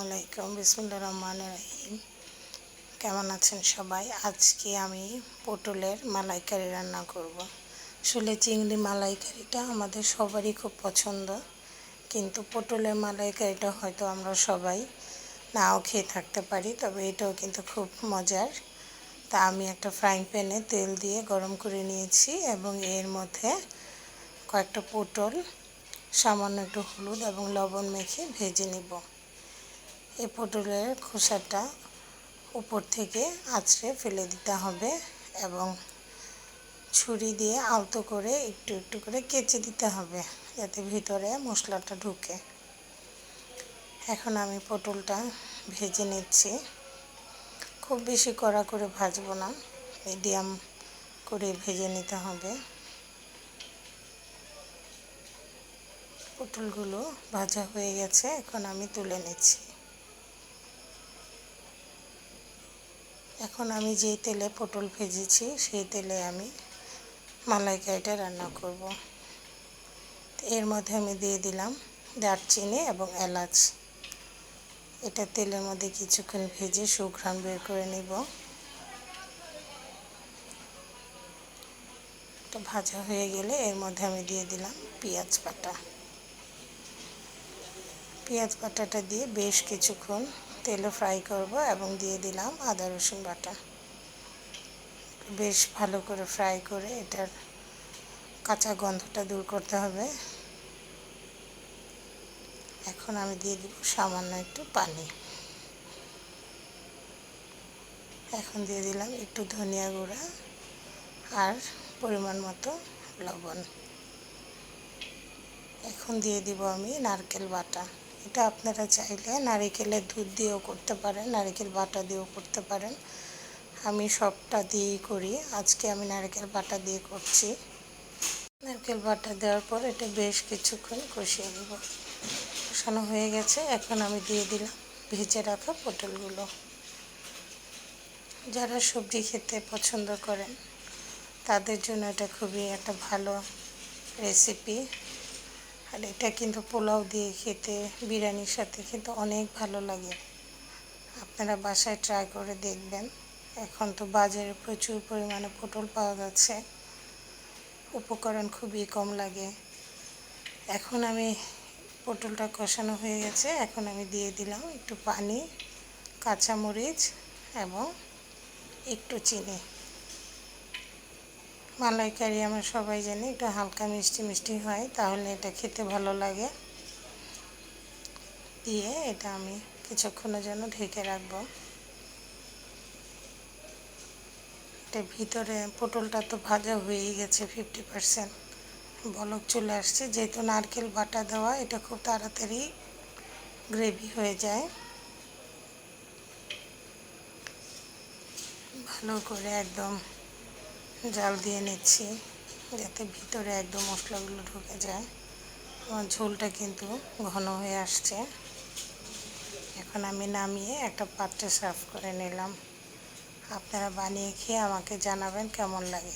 আলাইকুম, বিসমিল্লাহির রহমানির রহিম। কেমন আছেন সবাই? আজকে আমি পটলের মালাইকারি রান্না করব। আসলে চিংড়ি মালাইকারিটা আমাদের সবারই খুব পছন্দ, কিন্তু পটলের মালাইকারিটা হয়তো আমরা সবাই নাও খেয়ে থাকতে পারি, তবে এটাও কিন্তু খুব মজার। তা আমি একটা ফ্রাইং প্যানে তেল দিয়ে গরম করে নিয়েছি এবং এর মধ্যে কয়েকটা পটল সামান্য একটু হলুদ এবং লবণ মেখে ভেজে নেব। এই পটলের খোসাটা উপর থেকে আঁচড়ে ফেলে দিতে হবে এবং ছুরি দিয়ে আলতো করে একটু একটু করে কেচে দিতে হবে যাতে ভিতরে মশলাটা ঢুকে। এখন আমি পটলটা ভেজে নিচ্ছি। খুব বেশি কড়া করে ভাজবো না, মিডিয়াম করে ভেজে নিতে হবে। পটলগুলো ভাজা হয়ে গেছে, এখন আমি তুলে নিচ্ছি। এখন আমি যেই তেলে পটল ভেজেছি সেই তেলে আমি মালাইকারিটা রান্না করব। এর মধ্যে আমি দিয়ে দিলাম দারচিনি এবং এলাচ। এটা তেলের মধ্যে কিছুক্ষণ ভেজে সুঘ্রাণ বের করে নিব। এটা ভাজা হয়ে গেলে এর মধ্যে আমি দিয়ে দিলাম পেঁয়াজ বাটা। পেঁয়াজ বাটাটা দিয়ে বেশ কিছুক্ষণ তেলে ফ্রাই করব এবং দিয়ে দিলাম আদা রসুন বাটা। বেশ ভালো করে ফ্রাই করে এটার কাঁচা গন্ধটা দূর করতে হবে। এখন আমি দিয়ে দিব সামান্য একটু পানি। এখন দিয়ে দিলাম একটু ধনিয়া গুঁড়া আর পরিমাণ মতো লবণ। এখন দিয়ে দিব আমি নারকেল বাটা। এটা আপনারা চাইলে নারকেলের দুধ দিয়েও করতে পারেন, নারকেল বাটা দিয়েও করতে পারেন। আমি সবটা দিয়েই করি, আজকে আমি নারকেল বাটা দিয়ে করছি। নারকেল বাটা দেওয়ার পর এটা বেশ কিছুক্ষণ কষিয়ে নেব। কষানো হয়ে গেছে, এখন আমি দিয়ে দিলাম ভেজে রাখা পটলগুলো। যারা সবজি খেতে পছন্দ করেন তাদের জন্য এটা খুবই একটা ভালো রেসিপি। আর এটা কিন্তু পোলাও দিয়ে খেতে, বিরিয়ানির সাথে কিন্তু অনেক ভালো লাগে। আপনারা বাসায় ট্রাই করে দেখবেন। এখন তো বাজারে প্রচুর পরিমাণে পটল পাওয়া যাচ্ছে, উপকরণ খুবই কম লাগে। এখন আমি পটলটা কষানো হয়ে গেছে, এখন আমি দিয়ে দিলাম একটু পানি, কাঁচামরিচ এবং একটু চিনি। মালাইকারি আমরা সবাই জানি একটু হালকা মিষ্টি মিষ্টি হয়, তাহলে এটা খেতে ভালো লাগে। দিয়ে এটা আমি কিছুক্ষণের জন্য ঢেকে রাখবো। এটা ভিতরে পটলটা তো ভাজা হয়েই গেছে 50%, বলক চলে আসছে। যেহেতু নারকেল বাটা দেওয়া, এটা খুব তাড়াতাড়ি গ্রেভি হয়ে যায়। ভালো করে একদম জাল দিয়ে নিচ্ছি যাতে ভিতরে একদম মশলাগুলো ঢুকে যায়। আমার ঝোলটা কিন্তু ঘন হয়ে আসছে। এখন আমি নামিয়ে একটা পাত্রে সার্ভ করে নিলাম। আপনারা বানিয়ে খেয়ে আমাকে জানাবেন কেমন লাগে।